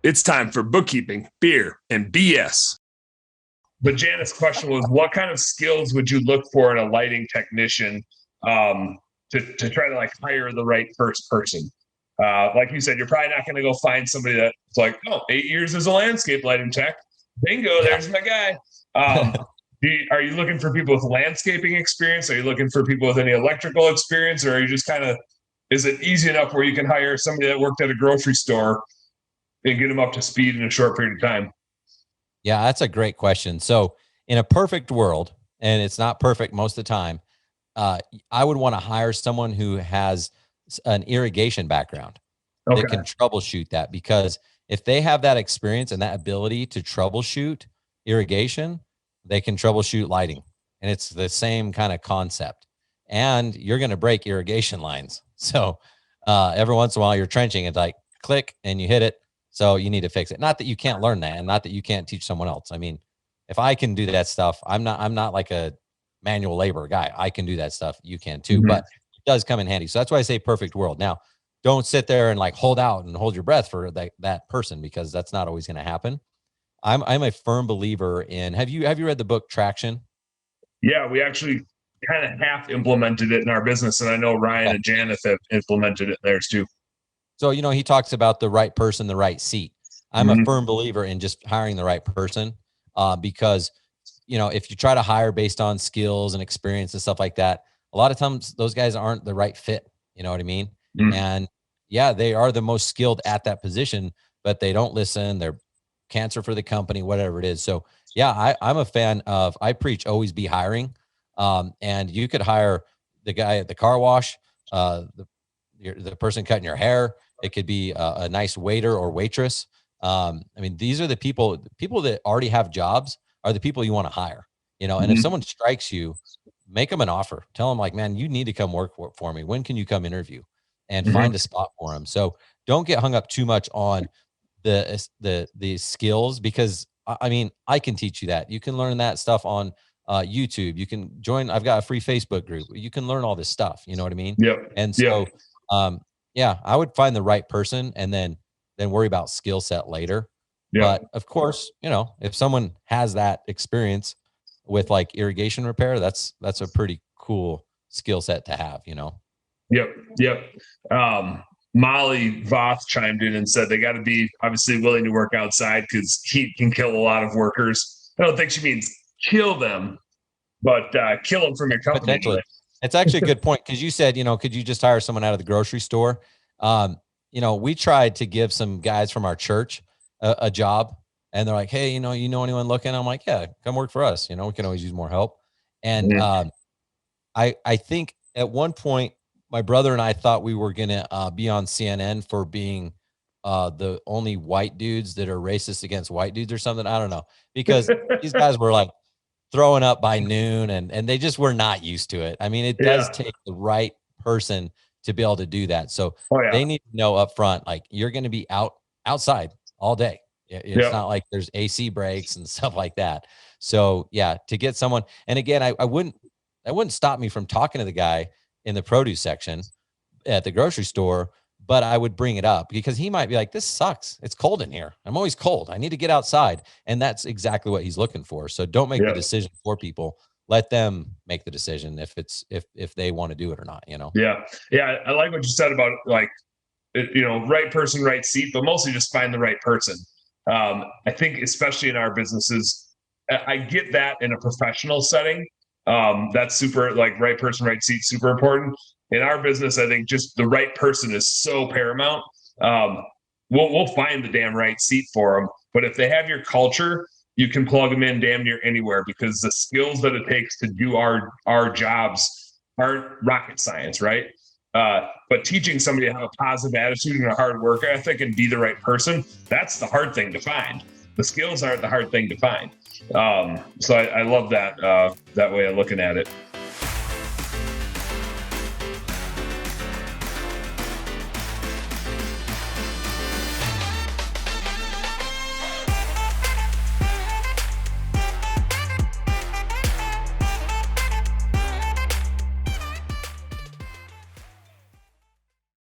It's time for bookkeeping, beer, and BS. But Janet's question was, what kind of skills would you look for in a lighting technician to try to like hire the right first person? Like you said, you're probably not going to go find somebody that's like, 8 years as a landscape lighting tech. Bingo, there's my guy. Are you looking for people with landscaping experience? Are you looking for people with any electrical experience? Or are you just kind of, is it easy enough where you can hire somebody that worked at a grocery store and get them up to speed in a short period of time? Yeah, that's a great question. So in a perfect world, and it's not perfect most of the time, I would want to hire someone who has an irrigation background that can troubleshoot that, because if they have that experience and that ability to troubleshoot irrigation, they can troubleshoot lighting. And it's the same kind of concept. And you're going to break irrigation lines. So every once in a while you're trenching, it's like click and you hit it. So you need to fix it. Not that you can't learn that, and not that you can't teach someone else. I mean, if I can do that stuff, I'm not like a manual labor guy. I can do that stuff. You can too, but it does come in handy. So that's why I say perfect world. Now, don't sit there and like hold out and hold your breath for that person, because that's not always going to happen. I'm a firm believer in, have you read the book Traction? Yeah, we actually kind of half implemented it in our business. And I know Ryan and Janet have implemented it in theirs too. So, he talks about the right person, the right seat. I'm a firm believer in just hiring the right person, because, if you try to hire based on skills and experience and stuff like that, a lot of times those guys aren't the right fit. You know what I mean? And yeah, they are the most skilled at that position, but they don't listen. They're cancer for the company, whatever it is. So yeah, I'm a fan of, I preach always be hiring. And you could hire the guy at the car wash, the person cutting your hair. It could be a nice waiter or waitress. I mean, these are the people that already have jobs are the people you want to hire, and if someone strikes you, make them an offer. Tell them like, man, you need to come work for me. When can you come interview? And find a spot for them. So don't get hung up too much on the skills, because I mean, I can teach you that. You can learn that stuff on YouTube. You can join. I've got a free Facebook group. You can learn all this stuff. You know what I mean? Yep. And so, yeah, I would find the right person and then worry about skill set later. Yep. But of course, if someone has that experience with like irrigation repair, that's a pretty cool skill set to have, Yep. Molly Voth chimed in and said they got to be obviously willing to work outside because heat can kill a lot of workers. I don't think she means kill them, but kill them from your company. Potentially. It's actually a good point, because you said, could you just hire someone out of the grocery store? We tried to give some guys from our church a job, and they're like, hey, you know anyone looking? I'm like, yeah, come work for us. We can always use more help. And I think at one point, my brother and I thought we were going to be on CNN for being the only white dudes that are racist against white dudes or something. I don't know, because these guys were like throwing up by noon, and they just were not used to it. I mean, it does take the right person to be able to do that. So they need to know up front, like, you're going to be outside all day. It's not like there's AC breaks and stuff like that. So yeah, to get someone, and again, that wouldn't stop me from talking to the guy in the produce section at the grocery store, but I would bring it up because he might be like, this sucks. It's cold in here. I'm always cold. I need to get outside. And that's exactly what he's looking for. So don't make the decision for people. Let them make the decision if they want to do it or not, Yeah. I like what you said about like, right person, right seat, but mostly just find the right person. I think especially in our businesses, I get that in a professional setting. That's super, like, right person, right seat, super important. In our business, I think just the right person is so paramount. We'll find the damn right seat for them, but if they have your culture, you can plug them in damn near anywhere, because the skills that it takes to do our jobs aren't rocket science, right? But teaching somebody to have a positive attitude and a hard work ethic and be the right person, that's the hard thing to find. The skills aren't the hard thing to find. So I love that way of looking at it.